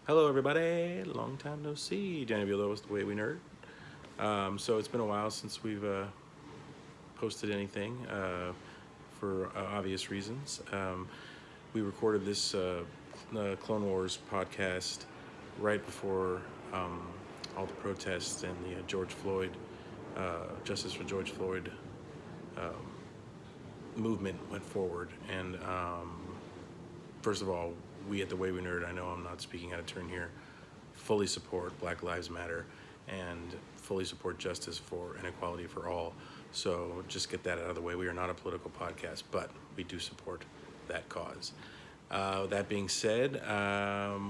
Hello, everybody. Long time no see. Danny Bulow was the way we nerd. So it's been a while since we've posted anything for obvious reasons. We recorded this Clone Wars podcast right before all the protests and the George Floyd, Justice for George Floyd movement went forward. And first of all, we at the Way We Nerd, I know I'm not speaking out of turn here, fully support Black Lives Matter and fully support justice for and equality for all. So just get that out of the way. We are not a political podcast, but we do support that cause. That being said,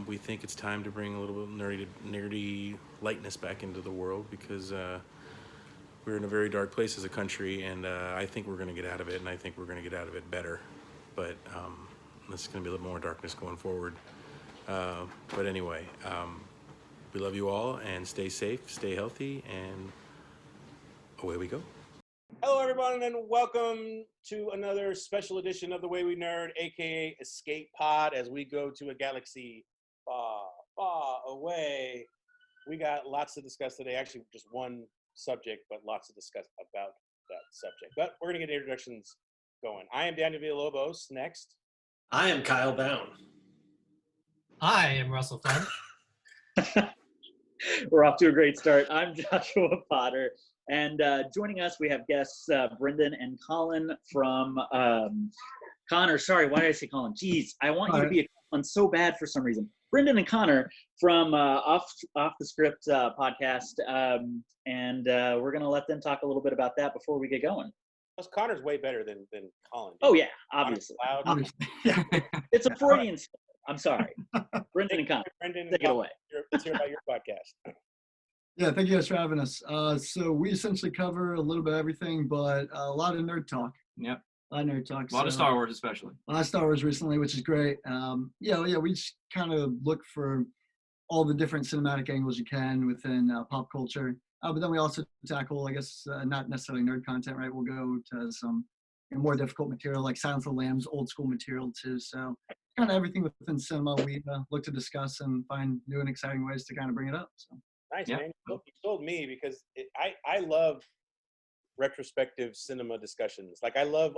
we think it's time to bring a little bit nerdy lightness back into the world because we're in a very dark place as a country, and I think we're going to get out of it, and I think we're going to get out of it better. But there's going to be a little more darkness going forward. But anyway, we love you all, and stay safe, stay healthy, and away we go. Hello, everyone, and welcome to another special edition of The Way We Nerd, aka Escape Pod, as we go to a galaxy far, far away. We got lots to discuss today. Actually, just one subject, but lots to discuss about that subject. But we're going to get introductions going. I am Daniel Villalobos. Next. I am Kyle Bound. I am Russell Flynn. We're off to a great start. I'm Joshua Potter, and joining us we have guests Brendan and Colin from Connor. Sorry, why did I say Colin? Jeez, I want you to be a Colin so bad for some reason. Brendan and Connor from Off the Script podcast, and we're gonna let them talk a little bit about that before we get going. Plus, Connor's way better than Colin. Oh yeah, obviously. It's a Yeah. Freudian slip. I'm sorry. Brendan and Connor, Brendan, take it away. Let's hear about your podcast. Yeah, thank you guys for having us. So we essentially cover a little bit of everything, but a lot of nerd talk. Yep. A lot of nerd talk. A lot of Star Wars, especially. A lot of Star Wars recently, which is great. We just kind of look for all the different cinematic angles you can within pop culture. But then we also tackle, I guess, not necessarily nerd content, right? We'll go to some more difficult material like Silence of the Lambs, old school material too. So kind of everything within cinema we look to discuss and find new and exciting ways to kind of bring it up. So. Nice, Yeah. man. You told me because I love retrospective cinema discussions. Like I love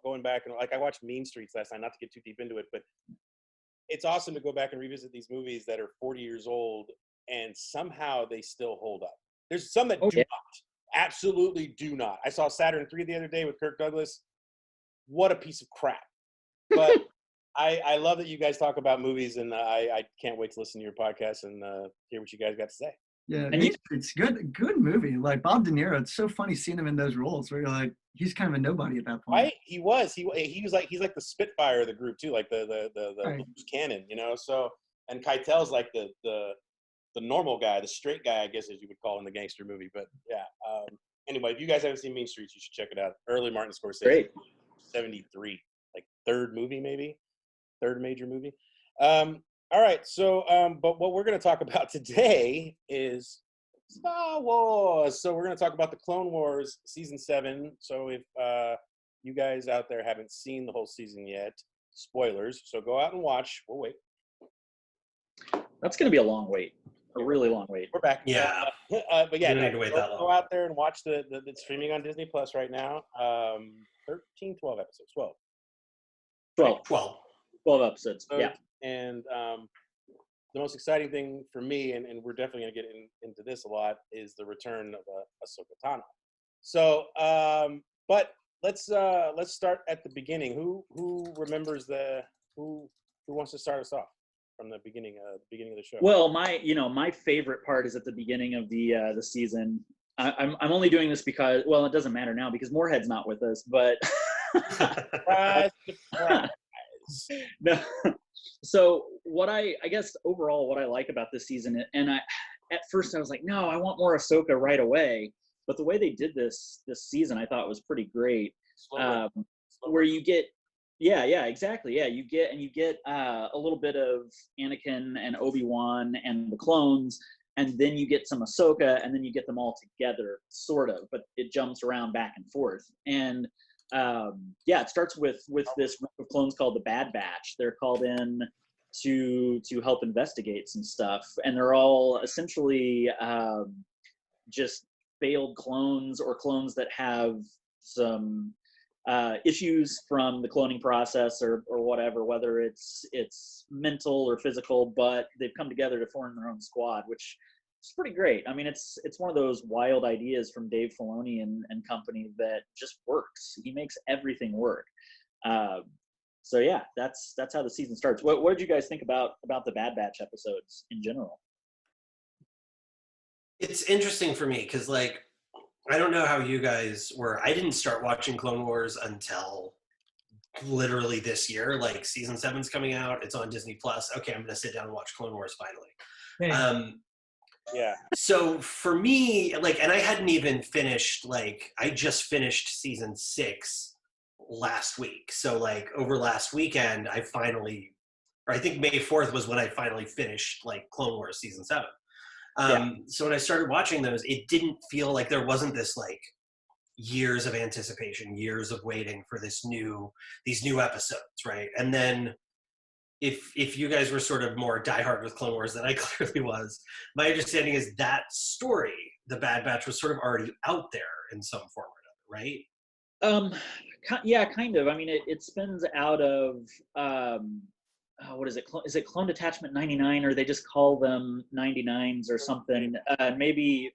going back and like I watched Mean Streets last night. Not to get too deep into it, but it's awesome to go back and revisit these movies that are 40 years old and somehow they still hold up. There's some that do not, absolutely do not. I saw Saturn 3 the other day with Kirk Douglas. What a piece of crap. But I love that you guys talk about movies, and I can't wait to listen to your podcast and hear what you guys got to say. Yeah, it's good movie. Like Bob De Niro, it's so funny seeing him in those roles where you're like, he's kind of a nobody at that point. Right? He was like he's like the Spitfire of the group too, like the Right. loose cannon, you know. So and Keitel's like the normal guy, the straight guy, I guess as you would call in the gangster movie. But yeah. Anyway, if you guys haven't seen Mean Streets, you should check it out. Early Martin Scorsese, Great. 73, like third major movie. All right, so but what we're going to talk about today is Star Wars. So we're going to talk about the Clone Wars season 7. So if you guys out there haven't seen the whole season yet, spoilers. So go out and watch. We'll wait. That's going to be a long wait, a really long wait. We're back. Yeah. But yeah, You don't need to wait that long. go out there and watch it's streaming on Disney Plus right now. 12 episodes. 12 episodes. So, Yeah. And the most exciting thing for me, and we're definitely going to get into this a lot, is the return of Ahsoka Tano. So, but let's start at the beginning. Who remembers who wants to start us off from the beginning of the show? Well, my favorite part is at the beginning of the season. I'm only doing this because, well, it doesn't matter now because Moorhead's not with us, but Surprise, surprise. no. So what I guess overall what I like about this season, and at first I was like, no, I want more Ahsoka right away. But the way they did this season, I thought was pretty great. Slow Where you get, yeah, exactly, yeah, you get a little bit of Anakin and Obi-Wan and the clones, and then you get some Ahsoka, and then you get them all together, sort of, but it jumps around back and forth. And it starts with this group of clones called the Bad Batch. They're called in to help investigate some stuff, and they're all essentially just failed clones or clones that have some issues from the cloning process or whatever, whether it's mental or physical, but they've come together to form their own squad, which is pretty great. I mean, it's one of those wild ideas from Dave Filoni and company that just works. He makes everything work. So yeah, that's how the season starts. What did you guys think about the Bad Batch episodes in general? It's interesting for me because, like, I don't know how you guys were. I didn't start watching Clone Wars until literally this year. Like, season 7's coming out. It's on Disney Plus. Okay, I'm going to sit down and watch Clone Wars finally. Hey, Yeah. So for me, like, and I hadn't even finished, like, I just finished season 6 last week. So, like, over last weekend, I think May 4th was when I finally finished, like, Clone Wars season 7. So when I started watching those, it didn't feel like there wasn't this, like, years of anticipation, years of waiting for these new episodes, right? And then if you guys were sort of more diehard with Clone Wars than I clearly was, my understanding is that story, The Bad Batch, was sort of already out there in some form or another, right? Yeah, kind of. I mean, it spins out of what is it? Is it Clone Detachment 99, or they just call them 99s or something? Maybe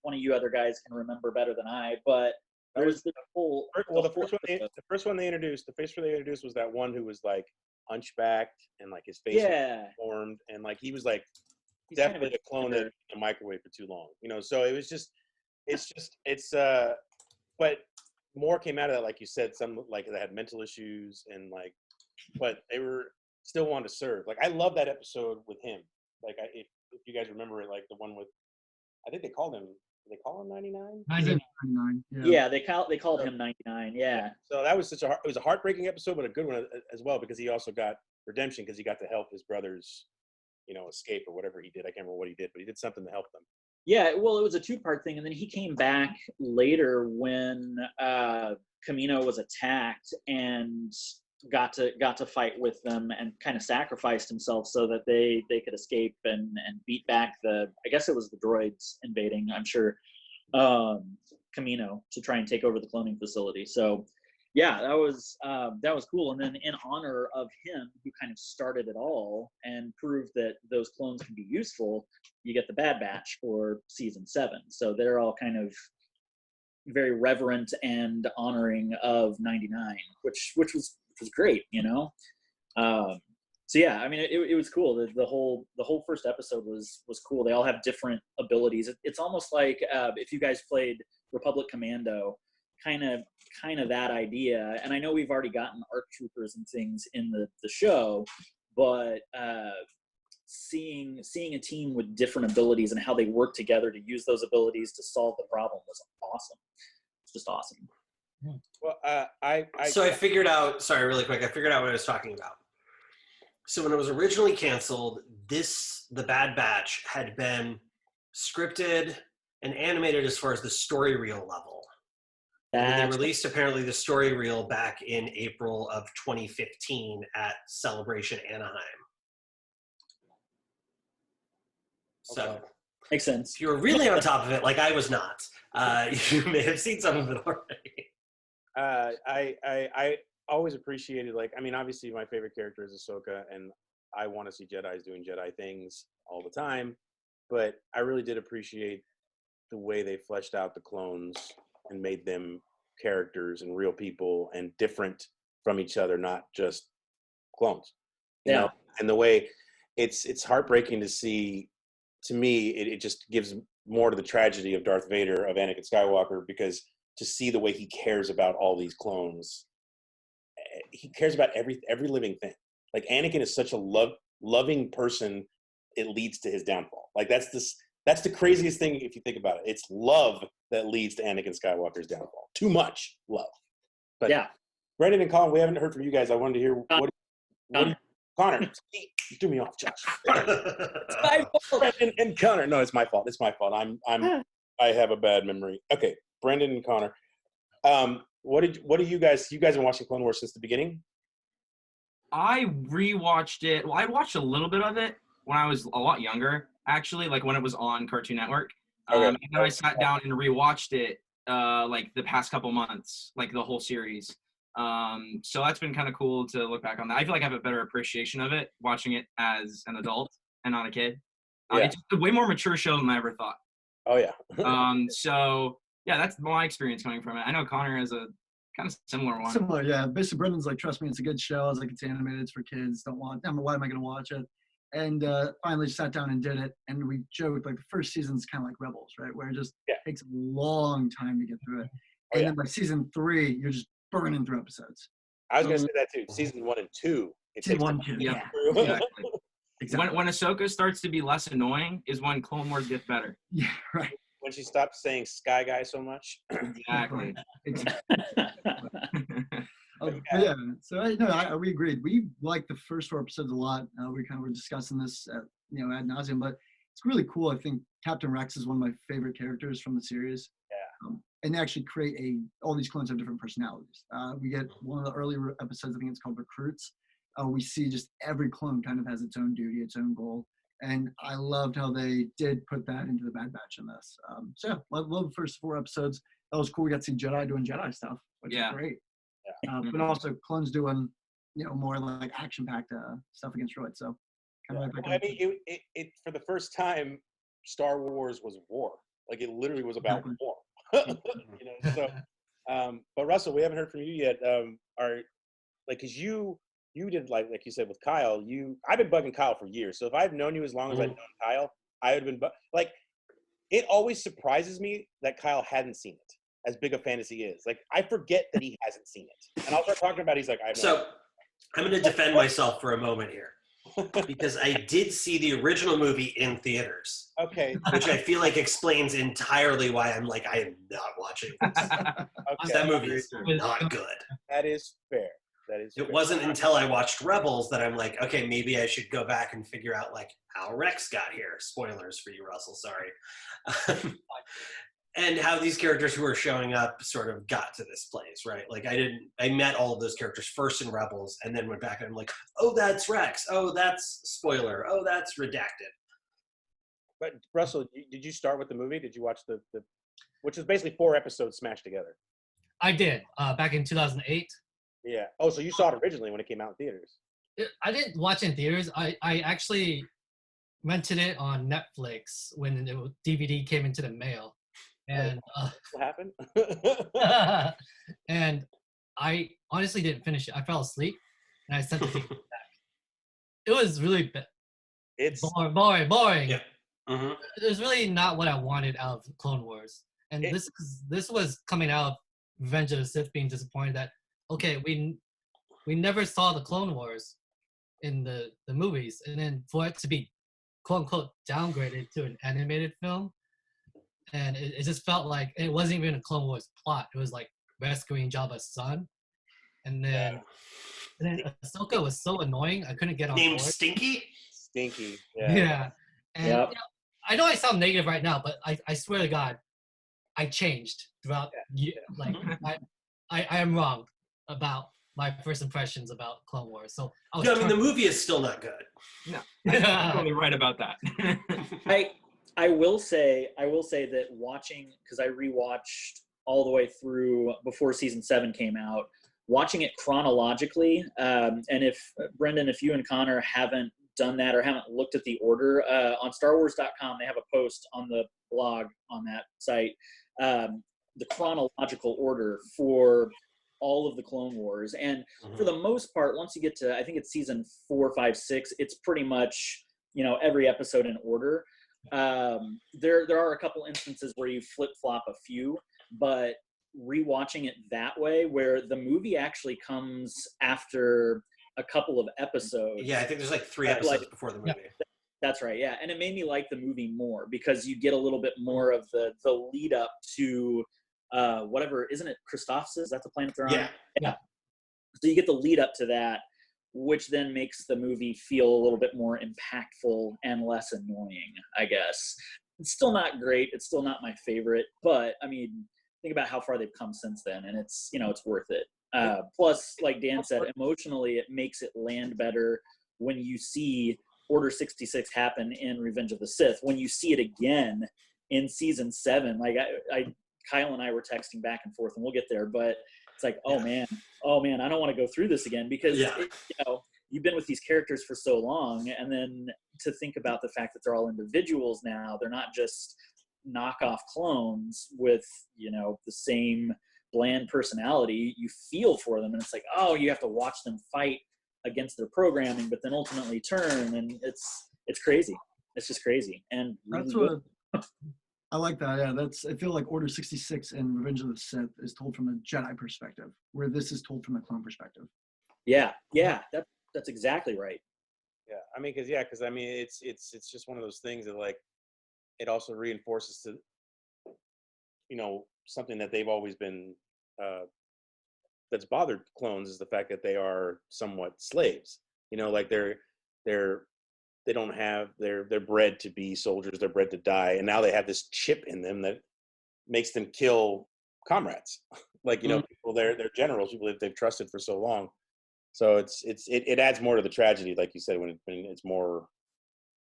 one of you other guys can remember better than I. But there was the whole. The first one they introduced was that one who was like hunchbacked and like his face was deformed, and like he was like definitely a clone that in a microwave for too long, you know. So but more came out of that, like you said, some like that had mental issues and like, but they were still wanted to serve. Like, I love that episode with him. Like, if you guys remember it, like the one with, I think they call him 99? 99. Yeah, they called him 99. Yeah. So that was it was a heartbreaking episode, but a good one as well, because he also got redemption because he got to help his brothers, you know, escape or whatever he did. I can't remember what he did, but he did something to help them. Yeah, well, it was a 2-part thing, and then he came back later when Kamino was attacked and got to fight with them and kind of sacrificed himself so that they could escape and beat back I guess it was the droids invading, I'm sure, Kamino to try and take over the cloning facility. So yeah, that was cool. And then in honor of him, who kind of started it all and proved that those clones can be useful, you get the Bad Batch for season 7. So they're all kind of very reverent and honoring of 99, which was great, you know. So yeah, I mean, it was cool. The whole first episode was cool. They all have different abilities. It's almost like if you guys played Republic Commando, kind of that idea. And I know we've already gotten ARC troopers and things in the show, but seeing a team with different abilities and how they work together to use those abilities to solve the problem was awesome. It's just awesome. Well, I figured out, sorry, really quick, I figured out what I was talking about. So when it was originally canceled, The Bad Batch had been scripted and animated as far as the story reel level. And they released apparently the story reel back in April of 2015 at Celebration Anaheim. So Okay. Makes sense. if you were really on top of it, like I was not, you may have seen some of it already. I always appreciated, like, I mean, obviously my favorite character is Ahsoka, and I want to see Jedis doing Jedi things all the time, but I really did appreciate the way they fleshed out the clones and made them characters and real people and different from each other, not just clones. You know? And the way it's heartbreaking to see. To me, it just gives more to the tragedy of Darth Vader, of Anakin Skywalker, because to see the way he cares about all these clones, he cares about every living thing. Like, Anakin is such a loving person, it leads to his downfall. Like, that's the craziest thing if you think about it. It's love that leads to Anakin Skywalker's downfall. Too much love. But yeah, Brendan and Colin, we haven't heard from you guys. I wanted to hear what Connor, you threw me off, Josh. It's my fault. Brendan and Connor. No, it's my fault. It's my fault. I have a bad memory. Okay, Brendan and Connor. What do you guys been watching Clone Wars since the beginning? I rewatched it. Well, I watched a little bit of it when I was a lot younger, actually, like when it was on Cartoon Network. Okay. And then I sat down and rewatched it, like the past couple months, like the whole series. So that's been kind of cool to look back on that. I feel like I have a better appreciation of it watching it as an adult and not a kid. Yeah. It's a way more mature show than I ever thought. Oh yeah. So yeah, that's my experience coming from it. I know Connor has a kind of similar one. Similar, yeah. Basically, Brendan's like, trust me, it's a good show. I was like, it's animated, it's for kids. Why am I going to watch it? And finally sat down and did it. And we joked, like, the first season's kind of like Rebels, right? Where it just takes a long time to get through it. And then by season 3, you're just burning through episodes. I was going to say that too. Season 1 and 2. Season 1, 2, yeah. yeah. Exactly. When Ahsoka starts to be less annoying is when Clone Wars gets better. Yeah, right. When she stops saying Sky Guy so much. Exactly. Yeah, so we agreed. We liked the first 4 episodes a lot. We kind of were discussing this, ad nauseum, but it's really cool. I think Captain Rex is one of my favorite characters from the series. Yeah. And they actually create all these clones have different personalities. We get one of the earlier episodes, I think it's called Recruits. We see just every clone kind of has its own duty, its own goal. And I loved how they did put that into the Bad Batch in this. So yeah, I love the first 4 episodes. That was cool. We got to see Jedi doing Jedi stuff, which is great. Yeah. But also clones doing, more like action-packed stuff against droids. So kind of I mean, it for the first time, Star Wars was war. Like it literally was about war. So, but Russell, we haven't heard from you yet. Because you did like you said with Kyle. I've been bugging Kyle for years. So if I've known you as long as I've known Kyle, I would have been like. It always surprises me that Kyle hadn't seen it. As big a fan as he is, like I forget that he hasn't seen it, and I'll start talking about it. He's like, I have no idea. I'm going to defend myself for a moment here because I did see the original movie in theaters. Okay. Which I feel like explains entirely why I'm like, I am not watching this. Okay. That movie is not good. That is fair. It wasn't until I watched Rebels that I'm like, okay, maybe I should go back and figure out like how Rex got here. Spoilers for you, Russell. Sorry. And how these characters who are showing up sort of got to this place, right? Like I met all of those characters first in Rebels and then went back and I'm like, oh, that's Rex. Oh, that's spoiler. Oh, that's redacted. But Russell, did you start with the movie? Did you watch the which is basically 4 episodes smashed together? I did, back in 2008. Yeah. Oh, so you saw it originally when it came out in theaters. I didn't watch it in theaters. I actually rented it on Netflix when the DVD came into the mail. And what happened? And I honestly didn't finish it. I fell asleep, and I sent it back. It was really It's boring. Yeah. Mm-hmm. It was really not what I wanted out of Clone Wars. And this was coming out of Revenge of the Sith being disappointed that we never saw the Clone Wars in the movies, and then for it to be quote unquote downgraded to an animated film. And it just felt like it wasn't even a Clone Wars plot. It was like rescuing Jabba's son. And then Ahsoka was so annoying, I couldn't get on Named board. Stinky? Stinky. Yeah. And I know I sound negative right now, but I swear to God, I changed throughout. Like I am wrong about my first impressions about Clone Wars. So the movie is still not good. No, you're totally right about that. I will say that watching, because I rewatched all the way through before season 7 came out, watching it chronologically, and if Brendan, if you and Connor haven't done that or haven't looked at the order, on StarWars.com they have a post on the blog on that site, the chronological order for all of the Clone Wars, and for the most part, once you get to, I think it's season 4, 5, 6, it's pretty much every episode in order. There are a couple instances where you flip-flop a few, but rewatching it that way, where the movie actually comes after a couple of episodes. Yeah, I think there's like 3 episodes before the movie. That's right, yeah. And it made me like the movie more because you get a little bit more of the lead up to whatever, isn't it Christophsis? Is that the planet they're on? Yeah. So you get the lead up to that, which then makes the movie feel a little bit more impactful and less annoying, I guess. It's still not great. It's still not my favorite, but I mean, think about how far they've come since then, and it's it's worth it. Plus, like Dan said, emotionally, it makes it land better when you see Order 66 happen in Revenge of the Sith. When you see it again in season 7, like Kyle and I were texting back and forth, and we'll get there, but it's like, oh man, I don't want to go through this again, because you've been with these characters for so long, and then to think about the fact that they're all individuals now, they're not just knockoff clones with, the same bland personality. You feel for them, and it's like, oh, you have to watch them fight against their programming, but then ultimately turn, and it's crazy. It's just crazy. And That's what I like that. Yeah, I feel like Order 66 and Revenge of the Sith is told from a Jedi perspective, where this is told from a clone perspective. Yeah, that's exactly right. Yeah, I mean, because it's just one of those things that, like, it also reinforces to, something that they've always been that's bothered clones, is the fact that they are somewhat slaves. Like they're bred to be soldiers, they're bred to die, and now they have this chip in them that makes them kill comrades. Like, people, they're generals, people that they've trusted for so long. So it adds more to the tragedy, like you said, when it's more,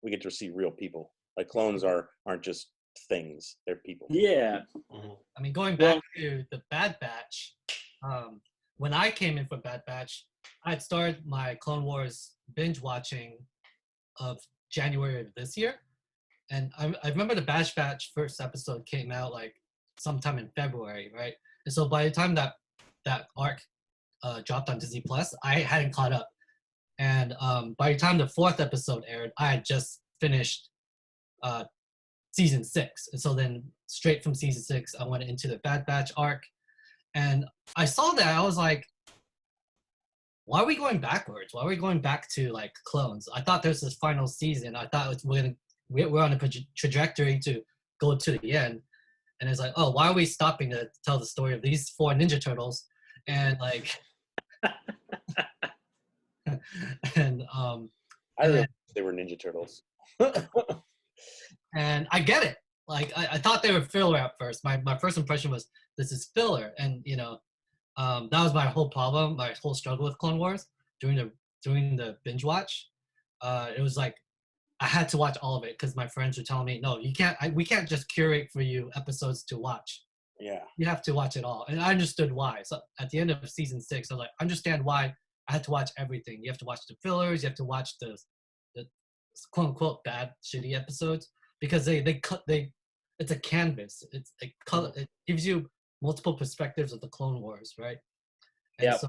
we get to see real people. Like, clones aren't just things, they're people. Yeah. I mean, going back to the Bad Batch, when I came in for Bad Batch, I had started my Clone Wars binge watching of January of this year. And I remember the Bad Batch first episode came out like sometime in February, right? And so by the time that arc dropped on Disney Plus, I hadn't caught up. And by the time the 4th episode aired, I had just finished season 6. And so then straight from season 6, I went into the Bad Batch arc. And I saw that, I was like, why are we going backwards? Why are we going back to like clones? I thought this was final season. I thought we're on a trajectory to go to the end. And it's like, oh, why are we stopping to tell the story of these 4 Ninja Turtles? And like, and I realized they were Ninja Turtles. And I get it. Like, I thought they were filler at first. My first impression was, this is filler. And, that was my whole problem, my whole struggle with Clone Wars during the binge watch. It was like, I had to watch all of it because my friends were telling me, no, you can't, we can't just curate for you episodes to watch. Yeah. You have to watch it all. And I understood why. So at the end of season 6, I was like, understand why I had to watch everything. You have to watch the fillers, you have to watch the quote unquote bad, shitty episodes, because it's a canvas. It's a color. It gives you multiple perspectives of the Clone Wars, right? And so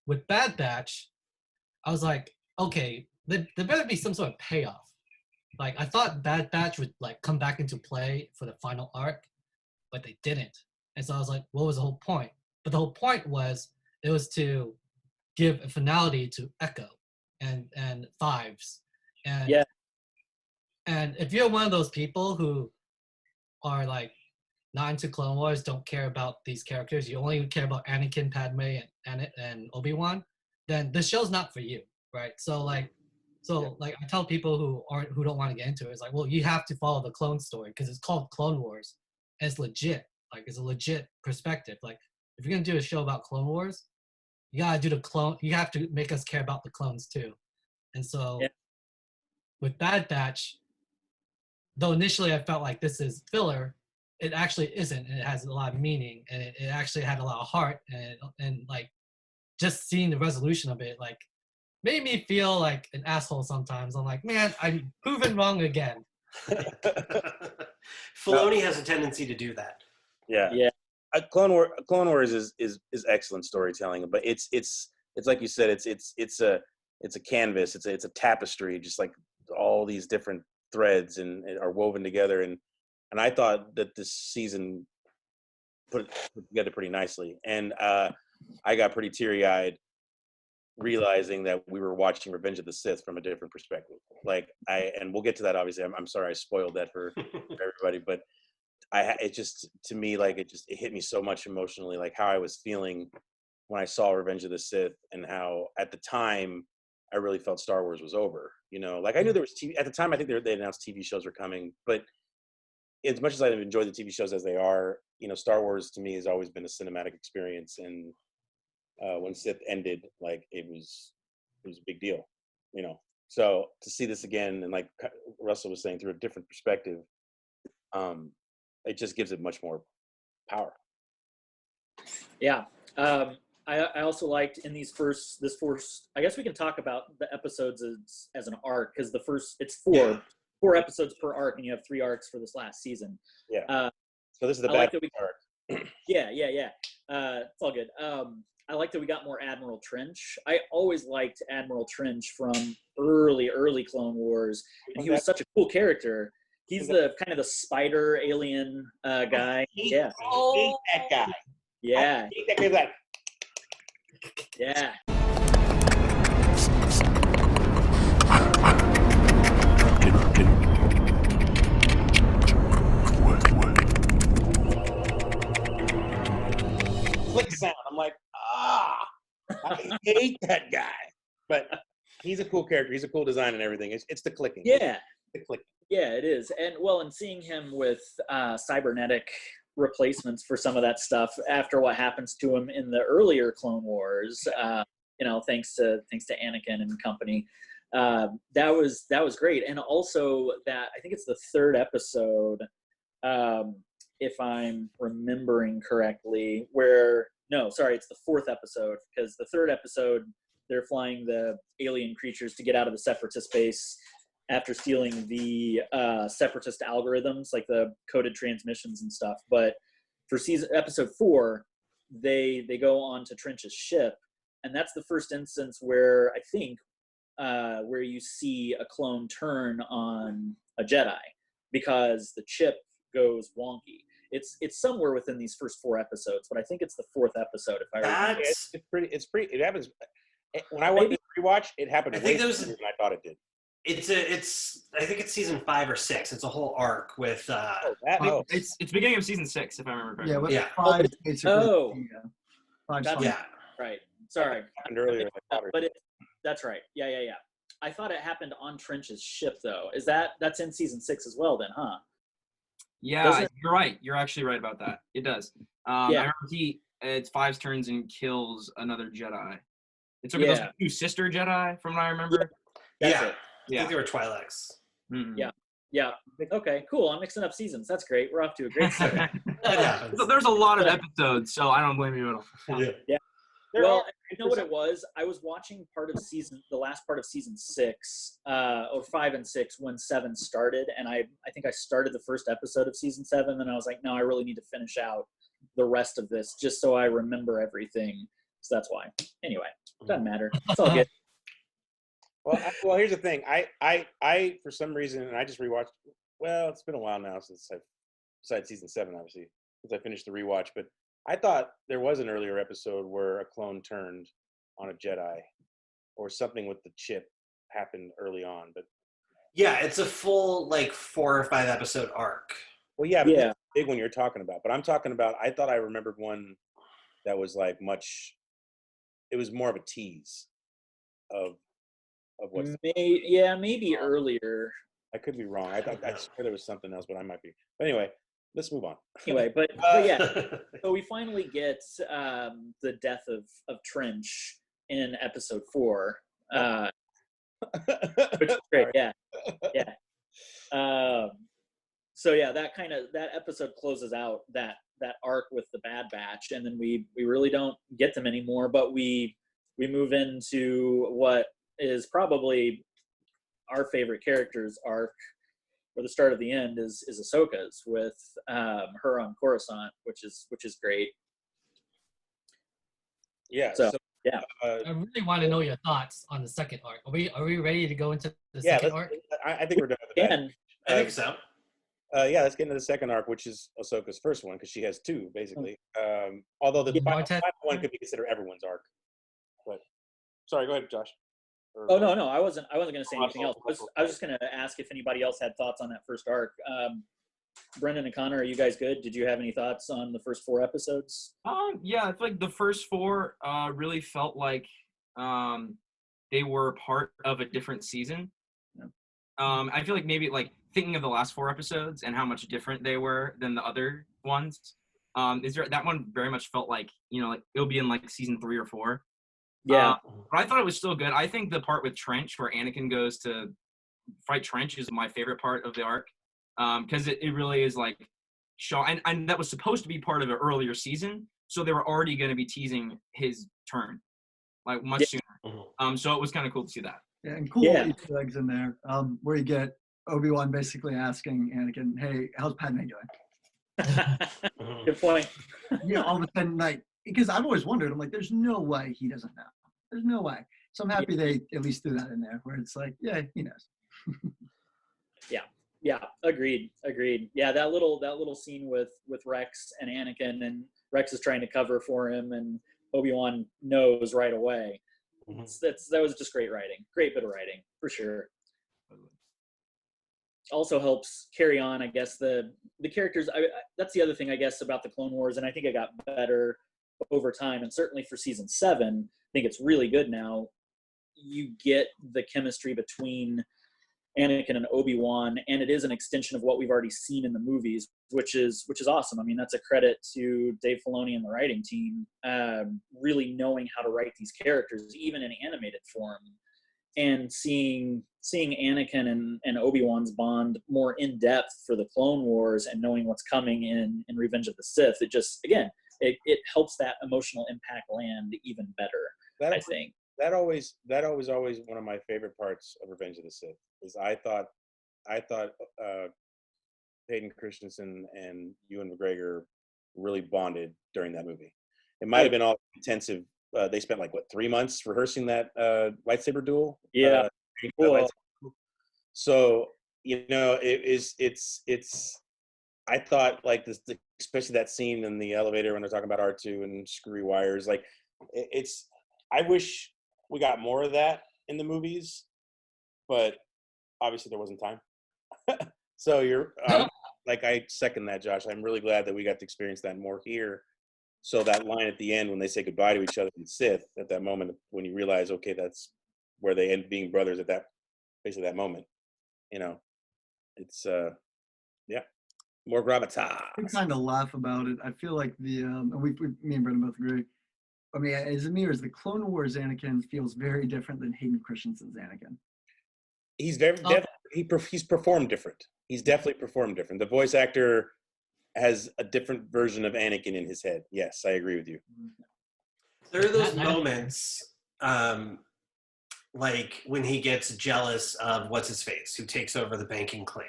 with Bad Batch, I was like, okay, there better be some sort of payoff. Like, I thought Bad Batch would like come back into play for the final arc, but they didn't. And so I was like, what was the whole point? But the whole point was, it was to give a finality to Echo and Fives. And and if you're one of those people who are like not into Clone Wars, don't care about these characters, you only care about Anakin, Padme, and Obi-Wan, then this show's not for you, right? So like I tell people who don't want to get into it, it's like, well, you have to follow the clone story because it's called Clone Wars, and it's legit. Like, it's a legit perspective. Like, if you're gonna do a show about Clone Wars, you gotta do the clone. You have to make us care about the clones too. And so with Bad Batch, though initially I felt like this is filler, it actually isn't. And it has a lot of meaning, and it actually had a lot of heart, and like just seeing the resolution of it, like, made me feel like an asshole sometimes. I'm like, man, I'm proven wrong again. Filoni has a tendency to do that. Yeah. Clone Wars is excellent storytelling, but it's like you said, it's a canvas, it's a tapestry, just like all these different threads and are woven together, and I thought that this season put it together pretty nicely, and I got pretty teary-eyed realizing that we were watching Revenge of the Sith from a different perspective. Like, and we'll get to that, obviously. I'm sorry I spoiled that for everybody, but it just, to me, like, it hit me so much emotionally, like how I was feeling when I saw Revenge of the Sith, and how at the time I really felt Star Wars was over. Like, I knew there was TV at the time. I think they announced TV shows were coming, but as much as I enjoy the TV shows as they are, Star Wars to me has always been a cinematic experience, and when Sith ended, like it was a big deal, you know. So to see this again, and like Russell was saying, through a different perspective, it just gives it much more power. Yeah. I also liked in this first, I guess we can talk about the episodes as an arc, because it's four episodes per arc, and you have 3 arcs for this last season. Yeah. So this is the I bad like that arc. Yeah. It's all good. I like that we got more Admiral Trench. I always liked Admiral Trench from early Clone Wars, and he was such a cool character. He's the kind of the spider alien guy. Yeah. I hate that guy. Yeah. I hate that guy. Like, yeah. click sound. I'm like, I hate that guy. But he's a cool character. He's a cool design and everything. It's the clicking. Yeah. The clicking. Yeah, it is. And seeing him with cybernetic replacements for some of that stuff after what happens to him in the earlier Clone Wars, thanks to Anakin and company, that was great. And also that, I think it's the 3rd episode, if I'm remembering correctly, it's the 4th episode, because the 3rd episode, they're flying the alien creatures to get out of the Separatist base after stealing the Separatist algorithms, like the coded transmissions and stuff. But for episode 4, they go on to Trench's ship, and that's the first instance where I think where you see a clone turn on a Jedi, because the chip goes wonky. It's somewhere within these first 4 episodes, but I think it's the 4th episode, if I remember. It's pretty. It happens when I watched the rewatch. It happened way sooner than I thought it did. I think it's season 5 or 6. It's a whole arc with. It's beginning of season 6, if I remember correctly. Yeah, 5 basically. 5 yeah. Right. Sorry. Happened earlier. But that's right. Yeah. I thought it happened on Trench's ship, though. That's in season 6 as well, then, huh? Yeah, you're right. You're actually right about that. It does. I remember it's 5's turns and kills another Jedi. It took those 2 sister Jedi, from what I remember. That's it. I think they were Twi'leks. Mm-hmm. Yeah. Okay, cool. I'm mixing up seasons. That's great. We're off to a great start. So there's a lot of episodes, so I don't blame you at all. Yeah. Well, you know what it was? I was watching the last part of season 6, or 5 and 6, when 7 started, and I think I started the first episode of season 7, and I was like, no, I really need to finish out the rest of this just so I remember everything. So that's why. Anyway, doesn't matter. It's all good. Well, here's the thing. I for some reason, and I just rewatched. Well, it's been a while now since besides season 7, obviously, since I finished the rewatch, but I thought there was an earlier episode where a clone turned on a Jedi, or something with the chip happened early on. But yeah, it's a full 4 or 5 episode arc. Well, yeah, but that's the big one you're talking about. But I'm talking about. I thought I remembered one that was much. It was more of a tease of what's. Maybe earlier. I could be wrong. I swear there was something else, but I might be. But anyway. Let's move on. Anyway, but yeah, so we finally get the death of Trench in episode 4, which is great. Yeah. So yeah, that episode closes out that arc with the Bad Batch, and then we really don't get them anymore. But we move into what is probably our favorite character's arc, or the start of the end, is Ahsoka's with her on Coruscant, which is great. Yeah. So yeah. I really want to know your thoughts on the second arc. Are we ready to go into the second arc? I think we're done with that. I think so. Let's get into the second arc, which is Ahsoka's first one, because she has 2 basically. Although the final one could be considered everyone's arc. But sorry, go ahead, Josh. Oh no, I wasn't going to say anything else. I was just going to ask if anybody else had thoughts on that first arc. Brendan and Connor, are you guys good? Did you have any thoughts on the first 4 episodes? Yeah, I feel like the first 4 really felt like they were part of a different season. Yeah. I feel like maybe thinking of the last 4 episodes and how much different they were than the other ones. Is there that one very much felt like, you know, like it'll be in like season 3 or 4. Yeah. But I thought it was still good. I think the part with Trench where Anakin goes to fight Trench is my favorite part of the arc. Because it really is like show, and that was supposed to be part of an earlier season, so they were already going to be teasing his turn like much sooner. So it was kind of cool to see that. Yeah, and cool Yeah. Easter eggs in there, where you get Obi-Wan basically asking Anakin, "Hey, how's Padme doing?" Good point. You know, all of a sudden, like, because I've always wondered, I'm like, there's no way he doesn't know. There's no way. So I'm happy they at least threw that in there, where it's like, yeah, he knows. Yeah, agreed. Yeah, that little scene with Rex and Anakin, and Rex is trying to cover for him, and Obi-Wan knows right away. That was just great writing. Great bit of writing, for sure. Also helps carry on, I guess, the characters. That's the other thing, I guess, about the Clone Wars, and I think it got better over time, and certainly for season 7, I think it's really good now. You get the chemistry between Anakin and Obi-Wan, and it is an extension of what we've already seen in the movies, which is awesome. I mean, that's a credit to Dave Filoni and the writing team, really knowing how to write these characters, even in animated form, and seeing Anakin and Obi-Wan's bond more in depth for the Clone Wars, and knowing what's coming in Revenge of the Sith. It just, again, it helps that emotional impact land even better, I think. That always one of my favorite parts of Revenge of the Sith is I thought Hayden Christensen and Ewan McGregor really bonded during that movie. It might have been all intensive. They spent like 3 months rehearsing that lightsaber duel. Yeah. Cool. So you know, it's. I thought like this, especially that scene in the elevator when they're talking about R2 and screwy wires. Like it's. I wish we got more of that in the movies, but obviously there wasn't time. So you're like, I second that, Josh. I'm really glad that we got to experience that more here. So that line at the end when they say goodbye to each other in Sith, at that moment when you realize, okay, that's where they end being brothers at that, basically that moment. You know, it's more gravitas. We kind of laugh about it. I feel like me and Brendan both agree. I mean, is it me or is the Clone Wars Anakin feels very different than Hayden Christensen's Anakin? He's he's performed different. He's definitely performed different. The voice actor has a different version of Anakin in his head. Yes, I agree with you. There are those moments, like when he gets jealous of what's his face, who takes over the banking clan,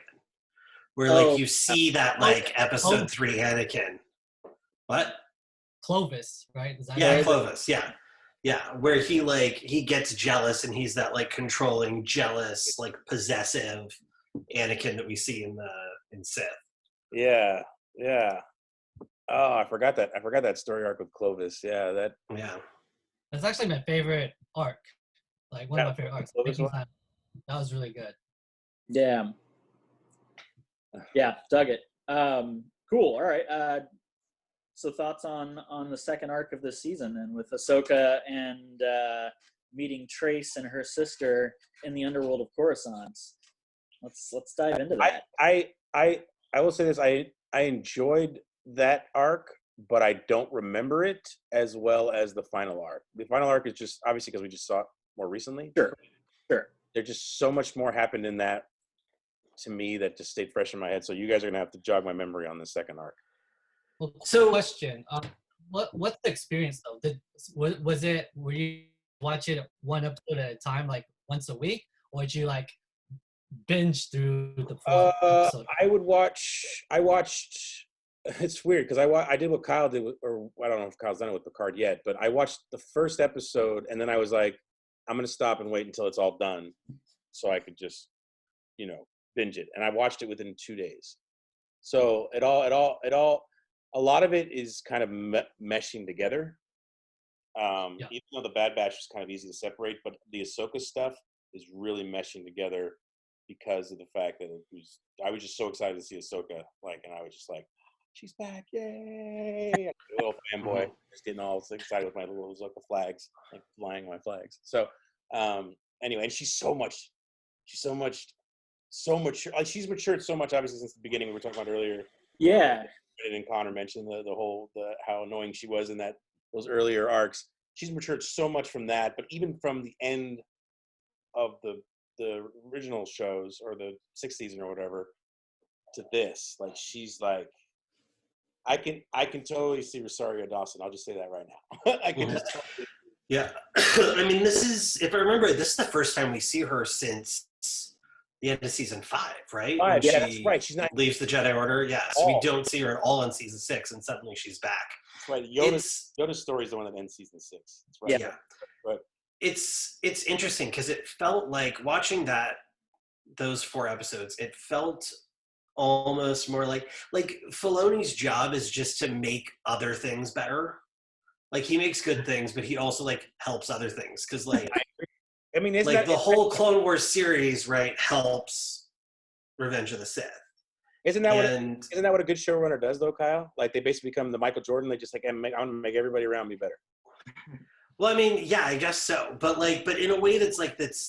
where like you see that like episode 3 Anakin. What? Clovis, right? Is that Yeah, Clovis. Yeah, where he gets jealous, and he's that like controlling, jealous, like possessive Anakin that we see in Sith. Yeah. Oh, I forgot that story arc with Clovis. Yeah, That's actually my favorite arc. Like one of my favorite arcs. Clovis one? That was really good. Yeah, dug it. Cool. All right. So thoughts on the second arc of this season, and with Ahsoka and meeting Trace and her sister in the underworld of Coruscant. Let's dive into that. I will say this. I enjoyed that arc, but I don't remember it as well as the final arc. The final arc is just obviously because we just saw it more recently. Sure. There's just so much more happened in that to me that just stayed fresh in my head. So you guys are gonna have to jog my memory on the second arc. Well, so question: what's the experience though? Were you watch it one episode at a time, like once a week, or did you like binge through the full episode? I watched. It's weird because I did what Kyle did, or I don't know if Kyle's done it with Picard yet, but I watched the first episode and then I was like, I'm gonna stop and wait until it's all done, so I could just, binge it. And I watched it within 2 days. So a lot of it is kind of meshing together. Even though the Bad Batch is kind of easy to separate, but the Ahsoka stuff is really meshing together because of the fact that I was just so excited to see Ahsoka, and I was just like, she's back, yay! A little fanboy, just getting all excited with my little Ahsoka flags, like flying my flags. So anyway, and she's so mature. Like, she's matured so much, obviously, since the beginning we were talking about earlier. Yeah. And Connor mentioned how annoying she was in those earlier arcs. She's matured so much from that, but even from the end of the original shows or the 6th season or whatever to this, like she's like, I can totally see Rosario Dawson. I'll just say that right now. I can just totally. Yeah. I mean, this is, if I remember, this is the first time we see her since the end of season 5, right? 5, when yeah, she that's right. She's not leaves the Jedi Order. Yeah, so we don't see her at all in season 6, and suddenly she's back. That's right. Yoda's story is the one that ends season 6. That's right. Yeah. But It's interesting because it felt like watching those 4 episodes, it felt almost more like Filoni's job is just to make other things better. Like he makes good things, but he also like helps other things because like I mean, like the whole Clone Wars series, right, helps Revenge of the Sith. Isn't that what a good showrunner does, though, Kyle? Like they basically become the Michael Jordan. They just like, I'm gonna make everybody around me better. Well, I mean, yeah, I guess so. But in a way that's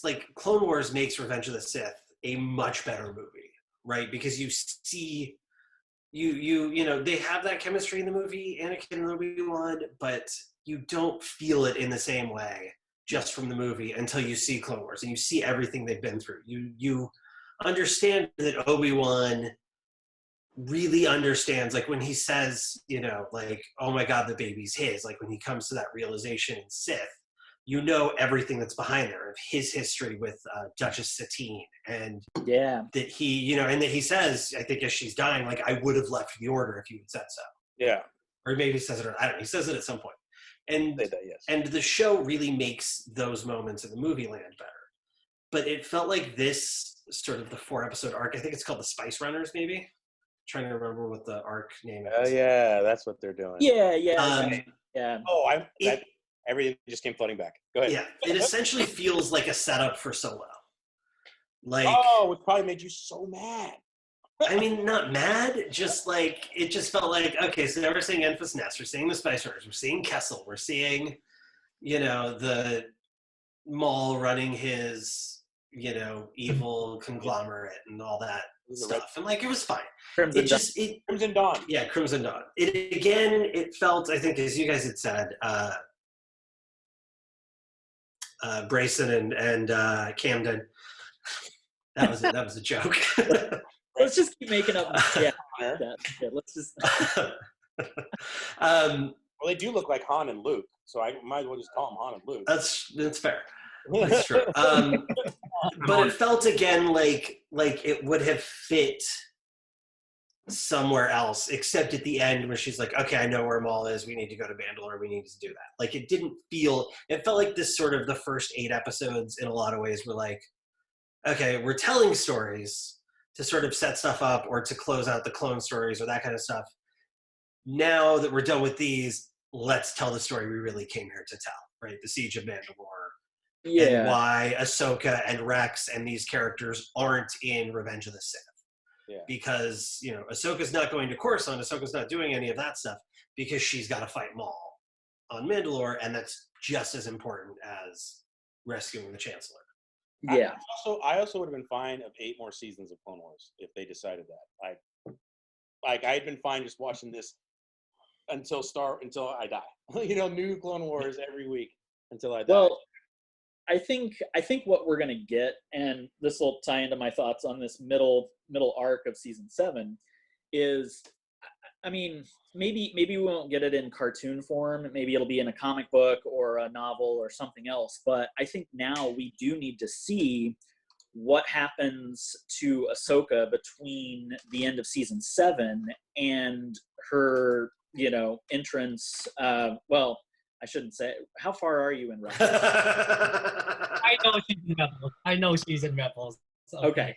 like Clone Wars makes Revenge of the Sith a much better movie, right? Because you see, you know, they have that chemistry in the movie, Anakin and Obi-Wan, but you don't feel it in the same way just from the movie until you see Clone Wars and you see everything they've been through. You understand that Obi-Wan really understands, like when he says, you know, like, oh my God, the baby's his, like when he comes to that realization in Sith, you know everything that's behind there of his history with Duchess Satine, and that he, you know, and that he says, I think as she's dying, like, I would have left the order if you had said so. Yeah. Or maybe he says it, or I don't know, he says it at some point. And, Say that, yes. and the show really makes those moments in the movie land better. But it felt like this sort of the 4-episode arc, I think it's called the Spice Runners, maybe? I'm trying to remember what the arc name is. Oh, yeah, that's what they're doing. Yeah. Oh, everything just came flooding back. Go ahead. Yeah, it essentially feels like a setup for Solo. Like, oh, it probably made you so mad. I mean, not mad, just like, it just felt like, okay, so now we're seeing Enfys Nest, we're seeing the Spice Runners, we're seeing Kessel, we're seeing, you know, the Maul running his, you know, evil conglomerate and all that stuff. And like, it was fine. Crimson Dawn. Yeah, Crimson Dawn. It felt, I think, as you guys had said, Brayson and Camden. That was a joke. Let's just keep making up. Yeah, let's just. Well, they do look like Han and Luke, so I might as well just call them Han and Luke. That's fair. That's true. But it felt again like it would have fit somewhere else, except at the end where she's like, okay, I know where Maul is, we need to go to Mandalore, we need to do that. Like, it felt like this sort of the first 8 episodes in a lot of ways were like, okay, we're telling stories to sort of set stuff up or to close out the clone stories or that kind of stuff. Now that we're done with these, let's tell the story we really came here to tell, right? The Siege of Mandalore. Yeah. And why Ahsoka and Rex and these characters aren't in Revenge of the Sith. Yeah. Because, you know, Ahsoka's not going to Coruscant, Ahsoka's not doing any of that stuff because she's got to fight Maul on Mandalore, and that's just as important as rescuing the Chancellor. Yeah. I also would have been fine of 8 more seasons of Clone Wars if they decided that. Like I had been fine just watching this until I die. You know, new Clone Wars every week until I die. Well, I think what we're gonna get, and this will tie into my thoughts on this middle arc of season 7, is, I mean, maybe we won't get it in cartoon form. Maybe it'll be in a comic book or a novel or something else. But I think now we do need to see what happens to Ahsoka between the end of season 7 and her, you know, entrance. Well, I shouldn't say. How far are you in Rebels? I know she's in Rebels. So. Okay.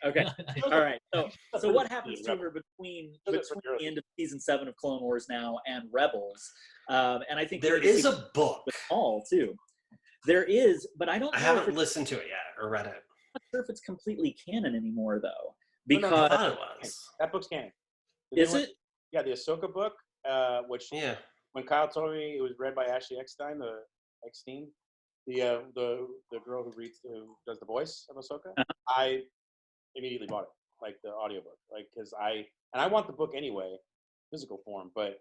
All right. So what happens to her between the end of season 7 of Clone Wars now and Rebels? And I think there is a book with Paul too. There is, but I haven't listened to it yet or read it. I'm not sure if it's completely canon anymore, though, I because thought it was. That book's canon. Is it? Yeah, the Ahsoka book, which when Kyle told me it was read by Ashley Eckstein, the girl who does the voice of Ahsoka, I immediately bought it, like the audiobook, like because I want the book anyway, physical form, but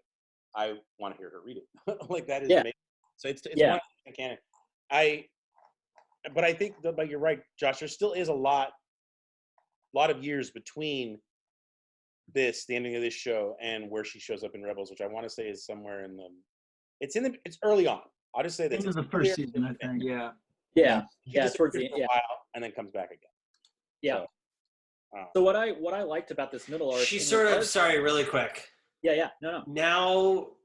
I want to hear her read it. Like that is Yeah. amazing. So it's Yeah. one canon. But I think but you're right, Josh. There still is a lot of years between the ending of this show and where she shows up in Rebels, which I want to say is somewhere in the. It's early on. I'll just say this. End of It's the first earlier season, I think. Yeah. Yeah. She Yeah. disappears Towards the for a yeah. while and then comes back again. Yeah. So, So what I liked about this middle arc, She in sort of, regards- sorry, really quick. Yeah. No. Now,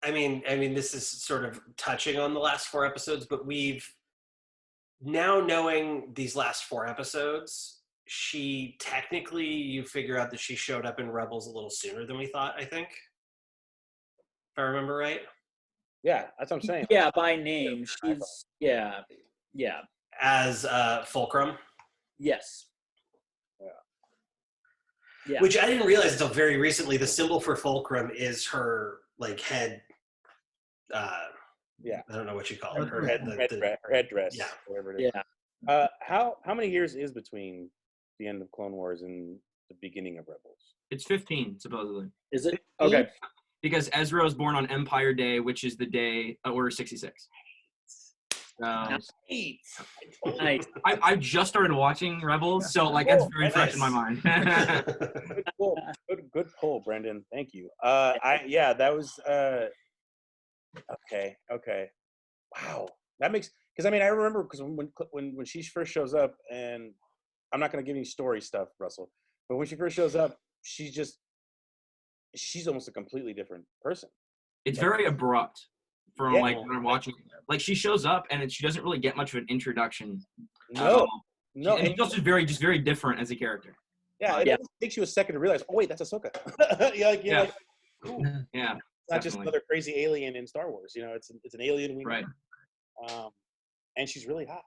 I mean, this is sort of touching on the last 4 episodes, but we've now knowing these last 4 episodes, she technically, you figure out that she showed up in Rebels a little sooner than we thought, I think. If I remember right. yeah, that's what I'm saying. Yeah, by name, she's yeah. As Fulcrum. Yes. Yeah. Which I didn't realize until very recently. The symbol for Fulcrum is her like head. Yeah. I don't know what you call it. Her headdress. Yeah. Whatever it is. Yeah. How many years is between the end of Clone Wars and the beginning of Rebels? It's 15 supposedly. Is it okay? Because Ezra was born on Empire Day, which is the day Order 66. Nice. I just started watching Rebels, so like it's very fresh in my mind. Good pull, Brendan. Thank you. That was okay. Wow, that makes because I remember because when she first shows up, and I'm not going to give you story stuff, Russell, but when she first shows up, she's almost a completely different person. It's very abrupt from Yeah. like when I'm watching. Like she shows up and she doesn't really get much of an introduction. No, and it's also very different as a character. Yeah, it takes you a second to realize. Oh wait, that's Ahsoka. Like, cool. Yeah, It's not just another crazy alien in Star Wars. It's an alien we know. Right. And she's really hot.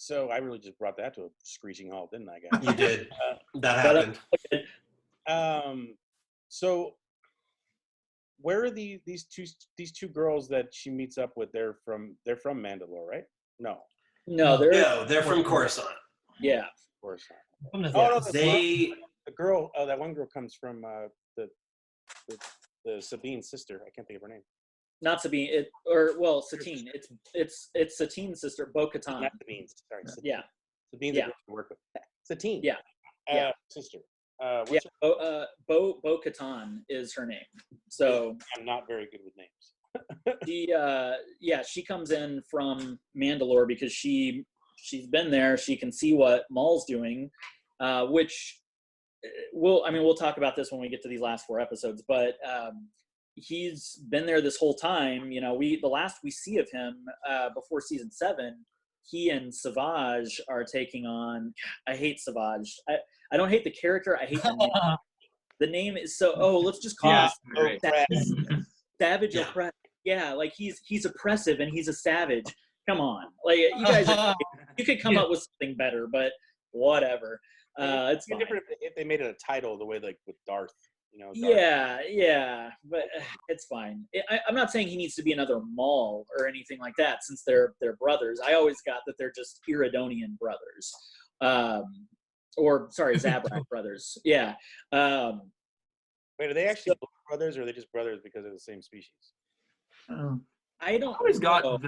So I really just brought that to a screeching halt, didn't I, guys? You did. That happened. So where are these two girls that she meets up with? They're from Mandalore, right? No, They're from Coruscant. Yeah. Coruscant. They the girl. Oh, that one girl comes from the Sabine's sister. I can't think of her name. Not Sabine. Satine. It's Satine's sister, Bo-Katan. Not Sabine's. Sorry. Satine. Yeah. Sabine's Yeah. a girl to work with. Satine. Yeah. Sister. Bo-Katan is her name. So I'm not very good with names. she comes in from Mandalore because she's been there. She can see what Maul's doing, which we'll talk about this when we get to these last 4 episodes, but he's been there this whole time. The last we see of him before season 7, he and Savage are taking on. I hate Savage. I don't hate the character. I hate the name. The name is so. Oh, let's just call him Savage Oppressed. Yeah, like he's oppressive and he's a savage. Come on, like you guys, you could come up with something better, but whatever. It's fine. different if they made it a title the way like with Darth. Darth. Yeah, but it's fine. I'm not saying he needs to be another Maul or anything like that, since they're brothers. I always got that they're just Iridonian brothers, or sorry, Zabrak brothers. Yeah. Wait, are they actually brothers, or are they just brothers because they're the same species? I don't. I always got know.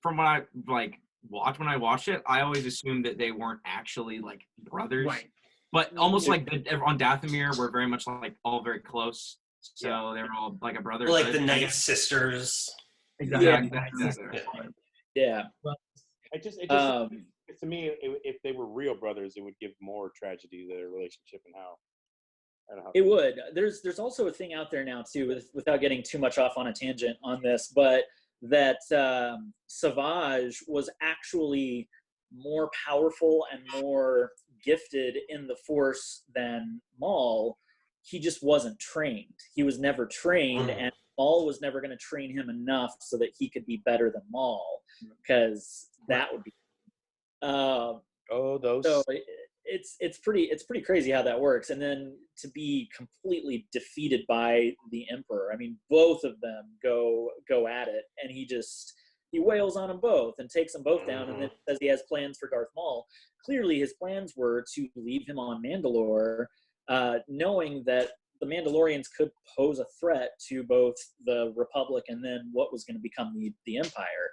from when I when I watched it, I always assumed that they weren't actually like brothers. Right. But almost like on Dathomir, we're very much like all very close. So they were all like a brother. like the Night Sisters. Exactly. Yeah. It just to me, if they were real brothers, it would give more tragedy to their relationship and how. It would. There's also a thing out there now too, without getting too much off on a tangent on this, but that Savage was actually more powerful and more gifted in the Force than Maul. He just wasn't trained. He was never trained, and Maul was never going to train him enough so that he could be better than Maul, because that would be. So it's pretty crazy how that works, and then to be completely defeated by the Emperor. I mean, both of them go at it, and he wails on them both and takes them both down, and then says he has plans for Darth Maul. Clearly, his plans were to leave him on Mandalore knowing that the Mandalorians could pose a threat to both the Republic and then what was going to become the Empire,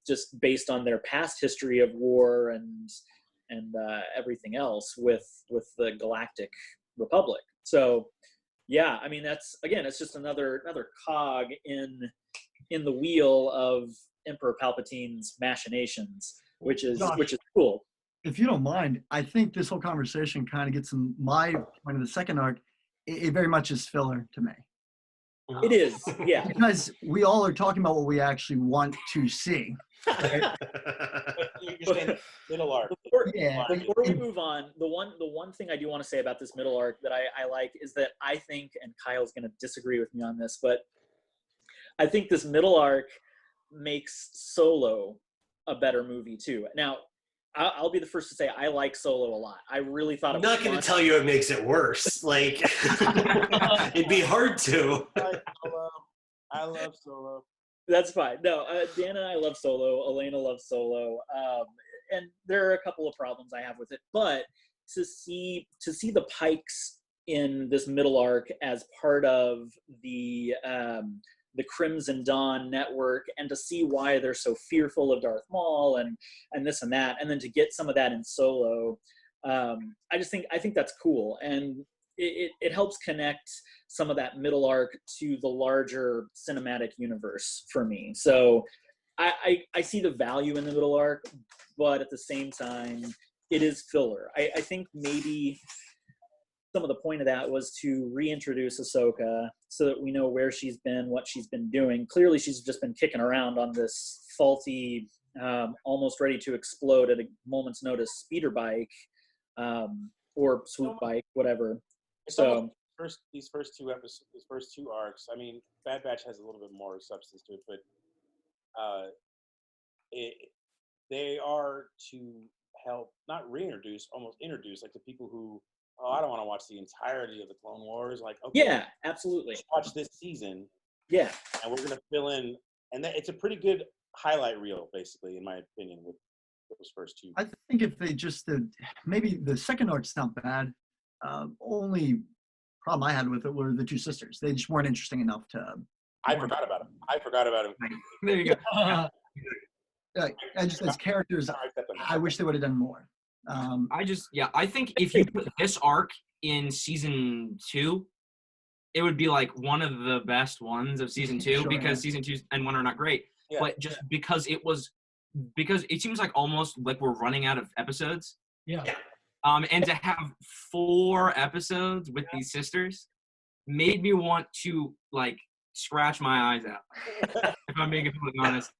just based on their past history of war and everything else with the Galactic Republic. So, yeah, I mean, that's, again, it's just another cog in the wheel of Emperor Palpatine's machinations, which is cool. If you don't mind, I think this whole conversation kind of gets in my point of the second arc. It very much is filler to me. It is, yeah. Because we all are talking about what we actually want to see. You're saying middle arc. Before we move on, the one thing I do want to say about this middle arc that I like is that I think, and Kyle's going to disagree with me on this, but I think this middle arc makes Solo a better movie too. Now, I'll be the first to say I like Solo a lot. I really thought I'm not going to tell you it makes it worse. Like, it'd be hard to. I love Solo. That's fine. No, Dan and I love Solo. Elena loves Solo. And there are a couple of problems I have with it. But to see the Pikes in this middle arc as part of the Crimson Dawn network, and to see why they're so fearful of Darth Maul and this and that, and then to get some of that in Solo, I think that's cool, and it helps connect some of that middle arc to the larger cinematic universe for me. So I see the value in the middle arc, but at the same time, it is filler. I think maybe some of the point of that was to reintroduce Ahsoka so that we know where she's been, what she's been doing. Clearly, she's just been kicking around on this faulty, almost ready to explode at a moment's notice speeder bike or swoop bike, whatever. So these first two episodes, these first two arcs. I mean, Bad Batch has a little bit more substance to it, but they are to help not reintroduce, almost introduce, like the people who. Oh, I don't want to watch the entirety of the Clone Wars. Like, okay, yeah, absolutely. Watch this season. Yeah, and we're gonna fill in, and it's a pretty good highlight reel, basically, in my opinion, with those first two. I think if they just did, maybe the second arc's not bad. Only problem I had with it were the two sisters. They just weren't interesting enough to. I forgot about them. There you go. I just as characters, I wish they would have done more. I think if you put this arc in season 2, it would be like one of the best ones of season 2 Sure, because season 2 and 1 are not great. Yeah, but just because it seems like almost like we're running out of episodes. Yeah. And to have 4 episodes with these sisters made me want to like scratch my eyes out. If I'm being completely honest.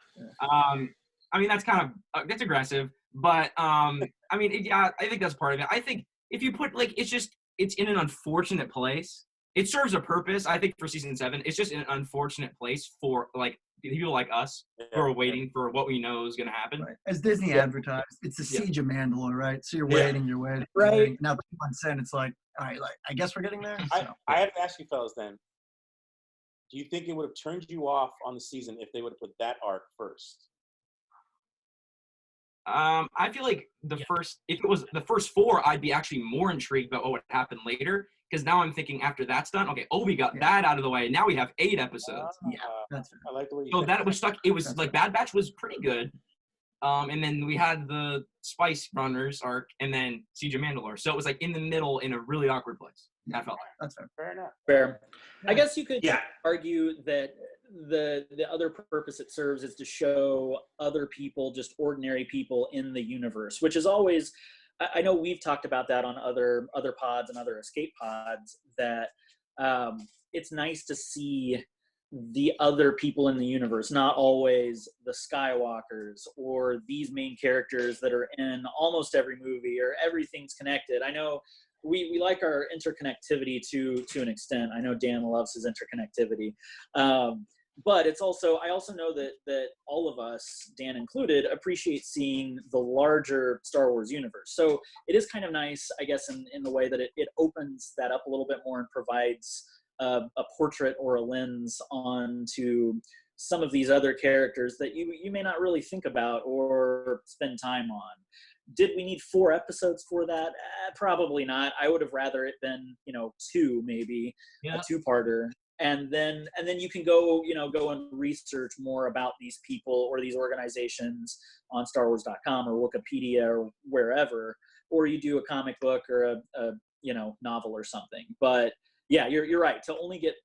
I mean that's kind of that's aggressive. But I mean, I think that's part of it. I think if you put it's in an unfortunate place. It serves a purpose, I think, for season 7. It's just an unfortunate place for like people like us who are waiting for what we know is going to happen. Right. As Disney advertised, it's the siege of Mandalore, right? So you're waiting. Right. Now 2 months in, it's like, all right, like I guess we're getting there. So. I have to ask you fellas then. Do you think it would have turned you off on the season if they would have put that arc first? I feel like if it was the first 4, I'd be actually more intrigued about what would happen later. Because now I'm thinking after that's done, okay, we got that out of the way. Now we have 8 episodes. Yeah, that's fair. I like the way you So said that was stuck. It was That's like Bad Batch was pretty good. And then we had the Spice Runners arc and then Siege of Mandalore. So it was like in the middle in a really awkward place. I felt like. That's fair. Fair enough. fair. I guess you could Yeah. argue that the other purpose it serves is to show other people, just ordinary people in the universe, which is always, I know we've talked about that on other pods and other escape pods, that it's nice to see the other people in the universe, not always the Skywalkers or these main characters that are in almost every movie or everything's connected. I know we like our interconnectivity to an extent. I know Dan loves his interconnectivity. But it's also, I also know that all of us, Dan included, appreciate seeing the larger Star Wars universe. So it is kind of nice, I guess, in the way that it opens that up a little bit more and provides a portrait or a lens onto some of these other characters that you may not really think about or spend time on. Did we need 4 episodes for that? Probably not. I would have rather it been, 2 maybe, Yeah. a 2-parter. And then you can go and research more about these people or these organizations on StarWars.com or Wikipedia or wherever, or you do a comic book or a novel or something. But yeah, you're right. To only get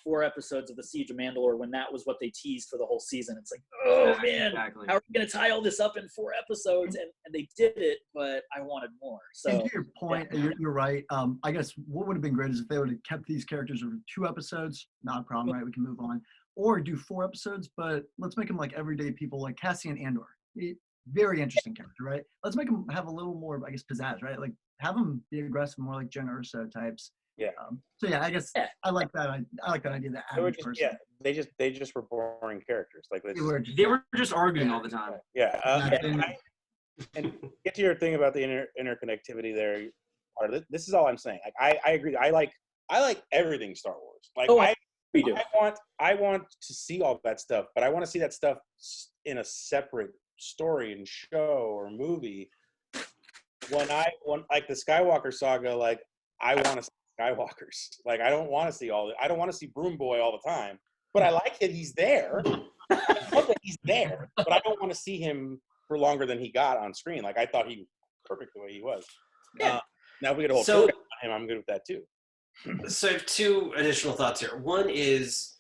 4 episodes of the Siege of Mandalore when that was what they teased for the whole season, it's like, oh man, Exactly. how are we going to tie all this up in 4 episodes? And they did it, but I wanted more. So And to your point, you're right. I guess what would have been great is if they would have kept these characters over 2 episodes. Not a problem, right? We can move on. Or do 4 episodes, but let's make them like everyday people, like Cassian Andor. Very interesting character, right? Let's make them have a little more, I guess, pizzazz, right? Like have them be aggressive, more like Jen Erso types. Yeah. So yeah, I guess I like that. I like that idea. That They were average just, person. they just were boring characters. Like They were They were just arguing all the time. yeah. Exactly. And get to your thing about the interconnectivity there. This is all I'm saying. Like I agree. I like everything Star Wars. Like we do. I want to see all that stuff, but I want to see that stuff in a separate story and show or movie. When like the Skywalker saga, like I want to see Skywalkers. Like I don't want to see I don't want to see Broom Boy all the time. But I like that he's there. I love that he's there. But I don't want to see him for longer than he got on screen. Like I thought he was perfect the way he was. Yeah. Now if we get a whole So- program on him, I'm good with that too. So I have 2 additional thoughts here. One is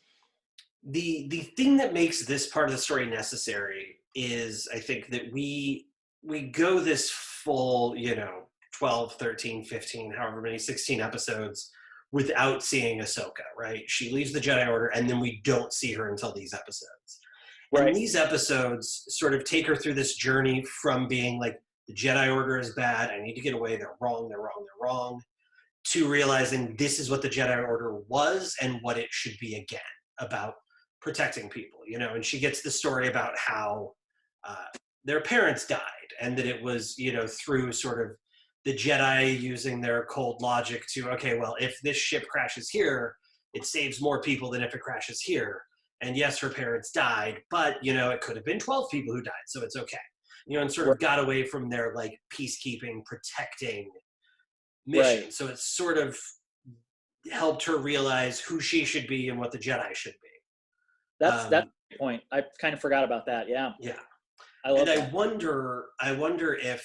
the thing that makes this part of the story necessary is I think that we go this full, 12, 13, 15, however many, 16 episodes without seeing Ahsoka, right? She leaves the Jedi Order and then we don't see her until these episodes. Right. And these episodes sort of take her through this journey from being like, the Jedi Order is bad, I need to get away, they're wrong, to realizing this is what the Jedi Order was and what it should be again, about protecting people, and she gets the story about how their parents died and that it was, through sort of the Jedi using their cold logic to, okay, well, if this ship crashes here, it saves more people than if it crashes here. And yes, her parents died, but, it could have been 12 people who died, so it's okay. And sort of got away from their, like, peacekeeping, protecting mission. Right. So it sort of helped her realize who she should be and what the Jedi should be. That's a good point. I kind of forgot about that. Yeah. Yeah. I love And that. I wonder if,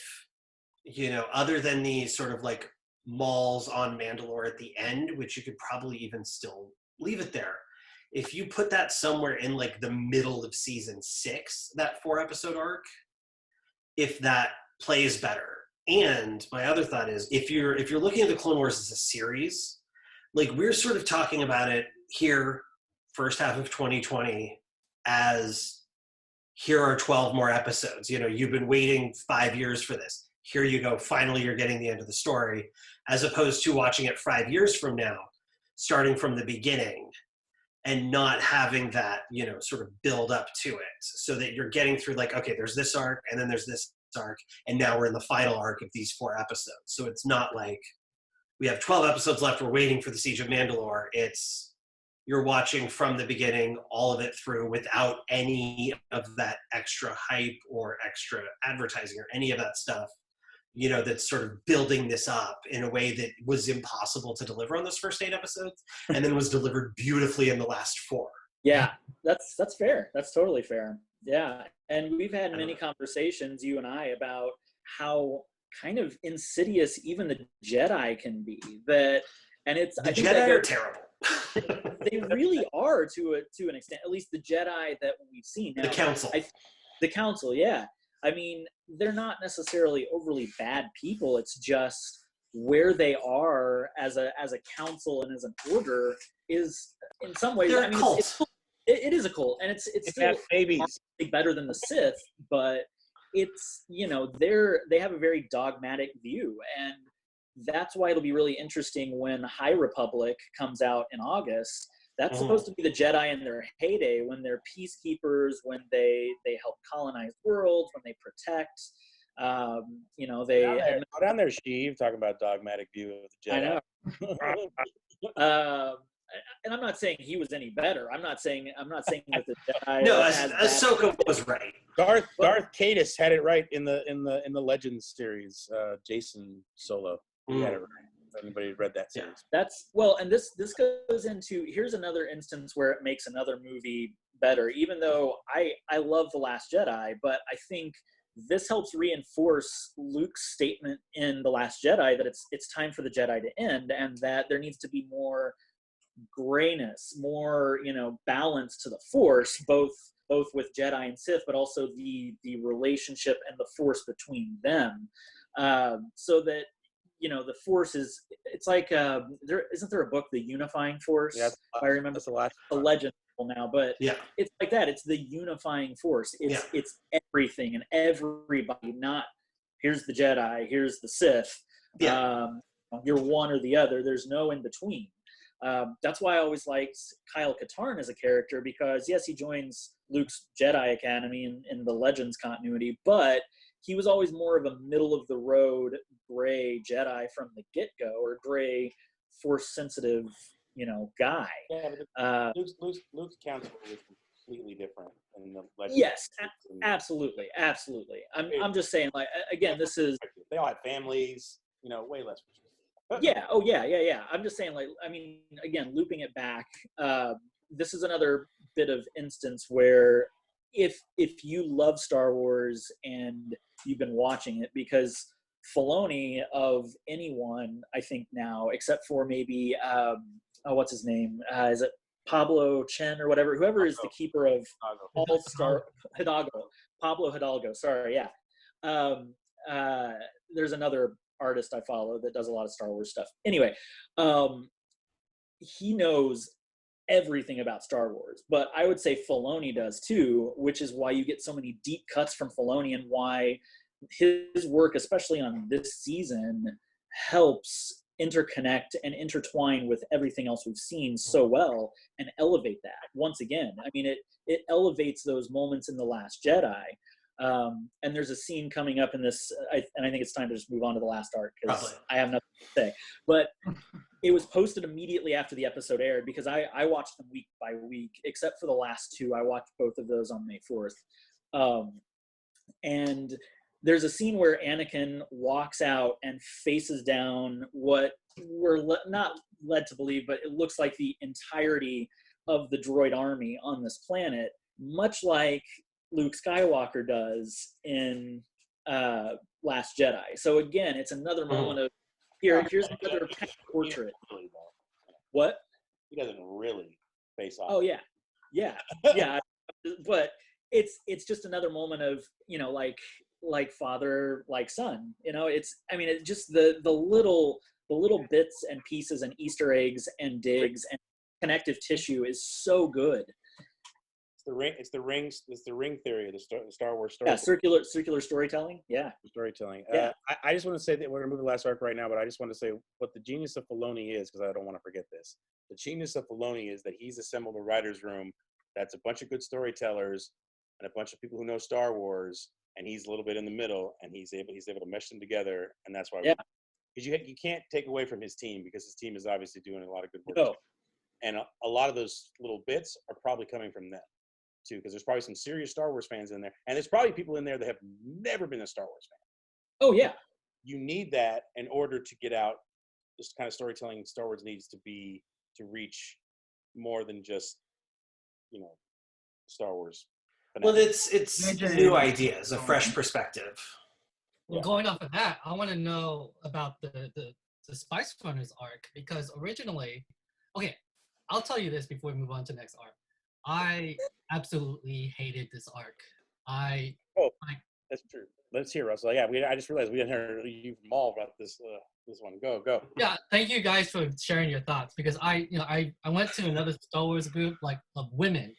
other than these sort of like malls on Mandalore at the end, which you could probably even still leave it there, if you put that somewhere in like the middle of season 6, that 4-episode arc, if that plays better. And my other thought is, if you're looking at the Clone Wars as a series, like we're sort of talking about it here, first half of 2020, as here are 12 more episodes. You've been waiting 5 years for this. Here you go. Finally, you're getting the end of the story, as opposed to watching it 5 years from now, starting from the beginning and not having that, sort of build up to it, so that you're getting through like, okay, there's this arc and then there's this arc, and now we're in the final arc of these 4 episodes. So it's not like we have 12 episodes left, we're waiting for the Siege of Mandalore. It's you're watching from the beginning, all of it through, without any of that extra hype or extra advertising or any of that stuff, that's sort of building this up in a way that was impossible to deliver on those first 8 episodes, and then was delivered beautifully in the last 4. Yeah, that's fair. That's totally fair. Yeah. And we've had many conversations, you and I, about how kind of insidious even the Jedi can be. And it's The Jedi are terrible. they really are to an extent, at least the Jedi that we've seen. Now, The Council. The Council, yeah. I mean, they're not necessarily overly bad people. It's just where they are as a council and as an order is, in some ways, They're a cult. It is a cult, and it's still babies. honestly better than the Sith, but it's, they have a very dogmatic view, and that's why it'll be really interesting when High Republic comes out in August. That's supposed to be the Jedi in their heyday, when they're peacekeepers, when they help colonize worlds, when they protect. Go down there, Sheev, talking about dogmatic view of the Jedi. I know. and I'm not saying he was any better. I'm not saying that the Jedi No, are as bad. Ahsoka was right. Darth Cadus had it right in the Legends series. Jason Solo, he had it right. If anybody read that series, That's well, and this goes into, here's another instance where it makes another movie better. Even though I love The Last Jedi, but I think this helps reinforce Luke's statement in The Last Jedi that it's time for the Jedi to end, and that there needs to be more grayness, more balance to the Force, both with Jedi and Sith, but also the relationship and the Force between them, so that the Force it's like isn't there a book, The Unifying Force? Yeah, if I remember, that's the last a legend now, but Yeah. it's like that. It's the unifying force. It's everything and everybody. Not here's the Jedi, here's the Sith. Yeah. You're one or the other. There's no in between. That's why I always liked Kyle Katarn as a character, because yes, he joins Luke's Jedi Academy in the Legends continuity, but he was always more of a middle of the road gray Jedi from the get-go, or gray force sensitive guy. Yeah, but Luke's counsel was completely different in the Legends. Yes, absolutely. I'm just saying, like, again, this is, they all had families, way less. yeah. Oh yeah. I'm just saying, like, I mean, again, looping it back, this is another bit of instance where if you love Star Wars and you've been watching it, because Filoni, of anyone, I think now, except for maybe what's his name? Is it Pablo Chen or whatever? Whoever is the keeper of all Star Hidalgo, Pablo Hidalgo. Sorry, yeah. There's another artist I follow that does a lot of Star Wars stuff. Anyway, he knows everything about Star Wars, but I would say Filoni does too, which is why you get so many deep cuts from Filoni, and why his work, especially on this season, helps interconnect and intertwine with everything else we've seen so well, and elevate that once again. I mean, it elevates those moments in The Last Jedi. And there's a scene coming up in this, and I think it's time to just move on to the last arc, because I have nothing to say. But it was posted immediately after the episode aired, because I watched them week by week, except for the last two. I watched both of those on May 4th. And there's a scene where Anakin walks out and faces down what we're not led to believe, but it looks like the entirety of the droid army on this planet, much like Luke Skywalker does in Last Jedi. So again, it's another moment of here's another portrait. What? He doesn't really face off. Oh yeah. But it's just another moment of like father, like son. It's just the little bits and pieces and Easter eggs and digs and connective tissue is so good. It's the ring theory of the Star Wars story. Yeah, circular storytelling. Yeah, storytelling. Yeah. I just want to say that we're gonna move to the last arc right now, but I just want to say what the genius of Filoni is, because I don't want to forget this. The genius of Filoni is that he's assembled a writer's room that's a bunch of good storytellers and a bunch of people who know Star Wars, and he's a little bit in the middle, and he's able to mesh them together, and that's why. Because you can't take away from his team, because his team is obviously doing a lot of good work. No. And a lot of those little bits are probably coming from them too, because there's probably some serious Star Wars fans in there, and there's probably people in there that have never been a Star Wars fan. Oh yeah. You need that in order to get out this kind of storytelling. Star Wars needs to reach more than just Star Wars. Well, it's new ideas, a fresh perspective. Well, going off of that, I want to know about the Spice Runners arc, because originally, okay, I'll tell you this before we move on to the next arc. I absolutely hated this arc. That's true. Let's hear, Russell. Yeah, I just realized we didn't hear you from all about this one. Go. Yeah, thank you guys for sharing your thoughts, because I went to another Star Wars group of women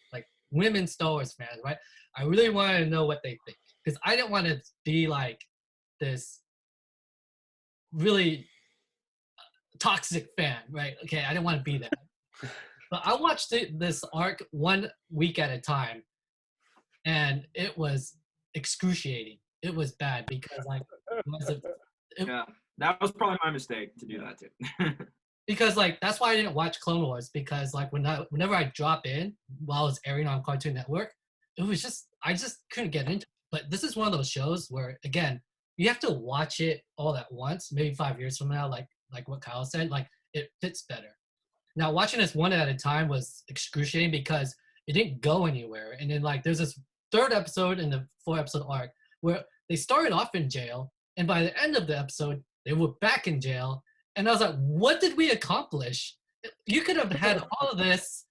Star Wars fans, right? I really wanted to know what they think, because I didn't want to be like this really toxic fan, right? Okay, I didn't want to be that. But I watched this arc 1 week at a time, and it was excruciating. It was bad, because yeah, that was probably my mistake to do that too. because like that's why I didn't watch Clone Wars, because like whenever I drop in while it's airing on Cartoon Network, it was just I just couldn't get into it. But this is one of those shows where again you have to watch it all at once, maybe 5 years from now, like what Kyle said, like it fits better. Now watching this one at a time was excruciating because it didn't go anywhere. And then like there's this third episode in the 4 episode arc where they started off in jail, and by the end of the episode, they were back in jail. And I was like, what did we accomplish? You could have had all of this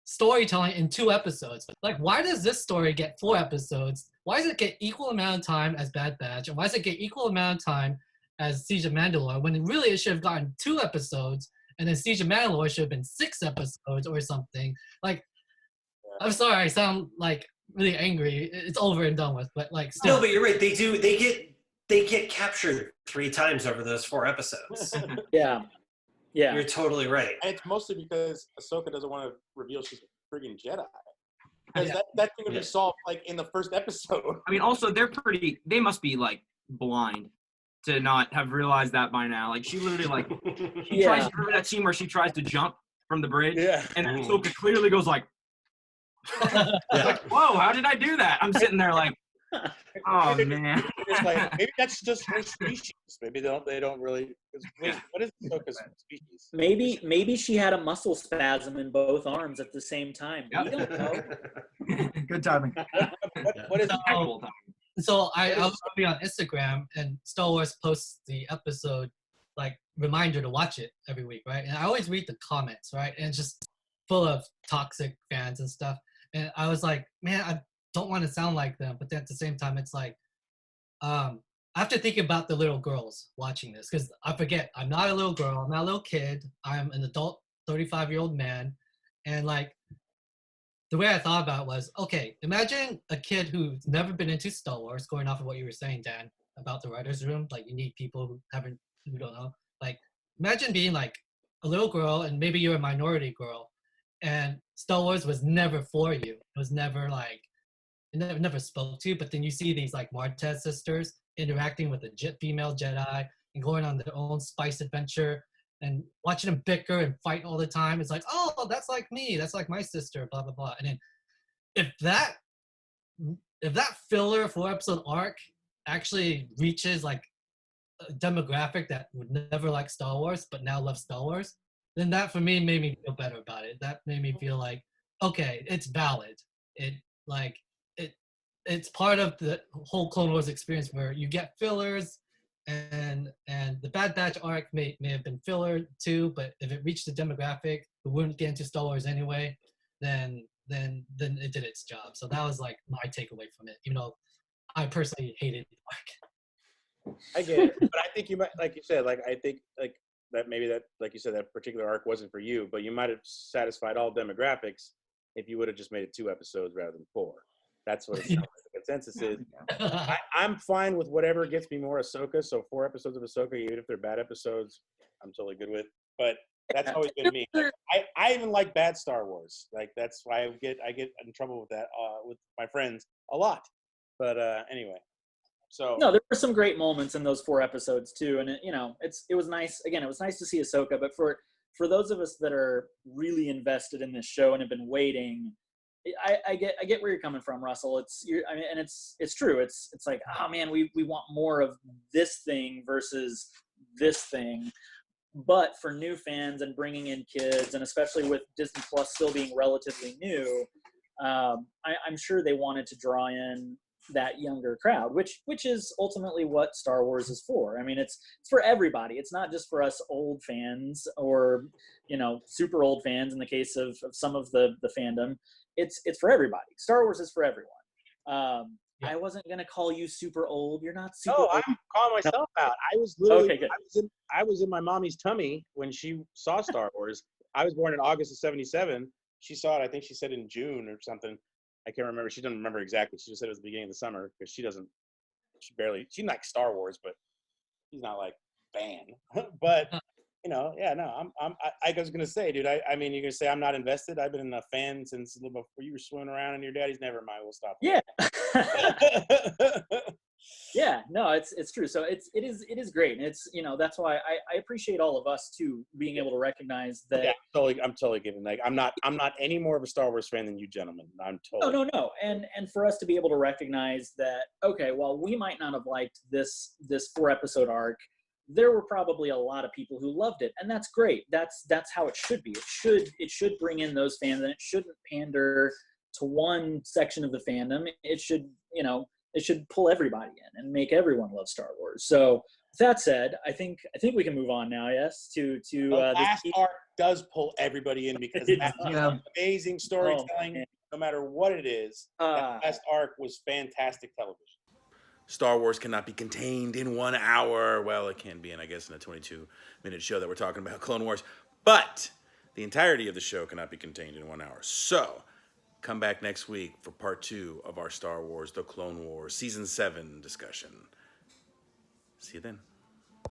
storytelling in 2 episodes. Like, why does this story get 4 episodes? Why does it get equal amount of time as Bad Batch? And why does it get equal amount of time as Siege of Mandalore, when really it should have gotten 2 episodes, and then Siege of Mandalore should have been 6 episodes or something? Like, I'm sorry, I sound like really angry. It's over and done with, but like still. No, but you're right. They get captured 3 times over those 4 episodes. Yeah. Yeah. You're totally right. And it's mostly because Ahsoka doesn't want to reveal she's a friggin' Jedi. Because that thing would be solved like in the first episode. I mean, also they must be like blind to not have realized that by now. Like she literally like she tries to remember that scene where she tries to jump from the bridge, and Ahsoka clearly goes like, like, whoa, how did I do that? I'm sitting there like, oh man. It's like, maybe that's just her species. Maybe they don't really. What is Ahsoka's species? Maybe she had a muscle spasm in both arms at the same time. Yep. We don't know. Good timing. What is So I was be on Instagram, and Star Wars posts the episode like reminder to watch it every week, right? And I always read the comments, right? And it's just full of toxic fans and stuff. And I was like, man, I don't want to sound like them, but then at the same time, it's like, I have to think about the little girls watching this, because I forget I'm not a little girl, I'm not a little kid, I'm an adult 35-year-old man, and like the way I thought about it was, okay, imagine a kid who's never been into Star Wars, going off of what you were saying, Dan, about the writer's room, like you need people who don't know. Like imagine being like a little girl, and maybe you're a minority girl, and Star Wars was never for you. It was never like, it never spoke to you, but then you see these like Martez sisters interacting with a female Jedi and going on their own spice adventure and watching them bicker and fight all the time. It's like, oh, that's like me. That's like my sister, blah, blah, blah. And then if that filler 4-episode arc actually reaches like a demographic that would never like Star Wars, but now loves Star Wars, then that for me made me feel better about it. That made me feel like, okay, it's valid. It's part of the whole Clone Wars experience where you get fillers, and the Bad Batch arc may have been filler too, but if it reached the demographic who wouldn't get into Star Wars anyway, then it did its job. So that was like my takeaway from it, even though I personally hated the arc. I get it, but I think you might, like you said, like I think like that maybe that, like you said, that particular arc wasn't for you, but you might have satisfied all demographics if you would have just made it 2 episodes rather than 4. That's what it sounds like the consensus is. I'm fine with whatever gets me more Ahsoka. So 4 episodes of Ahsoka, even if they're bad episodes, I'm totally good with. But that's always been me. Like, I even like bad Star Wars. Like that's why I get in trouble with that with my friends a lot. But anyway, so no, there were some great moments in those 4 episodes too, and it was nice. Again, it was nice to see Ahsoka, but for those of us that are really invested in this show and have been waiting. I get where you're coming from, Russell. It's true. It's like, oh man, we want more of this thing versus this thing. But for new fans and bringing in kids, and especially with Disney Plus still being relatively new, I'm sure they wanted to draw in that younger crowd, which is ultimately what Star Wars is for. I mean, it's for everybody. It's not just for us old fans or super old fans in the case of some of the fandom. It's for everybody. Star Wars is for everyone. I wasn't gonna call you super old. You're not super. No, old. I'm calling myself out. I was literally. Okay, good. I was in my mommy's tummy when she saw Star Wars. I was born in August of '77. She saw it. I think she said in June or something. I can't remember. She doesn't remember exactly. She just said it was the beginning of the summer because she likes Star Wars, but she's not like fan. But I was gonna say, dude. I mean, you're gonna say I'm not invested. I've been a fan since a little before you were swimming around in your daddy's. Never mind. We'll stop. Yeah. Yeah, no, it's true. So it is great, and it's that's why I appreciate all of us too being able to recognize that. Yeah, I'm totally giving. Like, I'm not any more of a Star Wars fan than you gentlemen. I'm No, totally. no, no, and for us to be able to recognize that, okay, well, we might not have liked this 4-episode arc. There were probably a lot of people who loved it, and that's great. That's how it should be. It should bring in those fans, and it shouldn't pander to one section of the fandom. It should it should pull everybody in and make everyone love Star Wars. So with that said, I think we can move on now. Yes, to The this. last arc does pull everybody in because It that's does. amazing storytelling. man. No matter what it is, that last arc was fantastic television. Star Wars cannot be contained in 1 hour. Well, it can be, and I guess in a 22-minute show that we're talking about, Clone Wars. But the entirety of the show cannot be contained in 1 hour. So come back next week for part 2 of our Star Wars: The Clone Wars Season 7 discussion. See you then.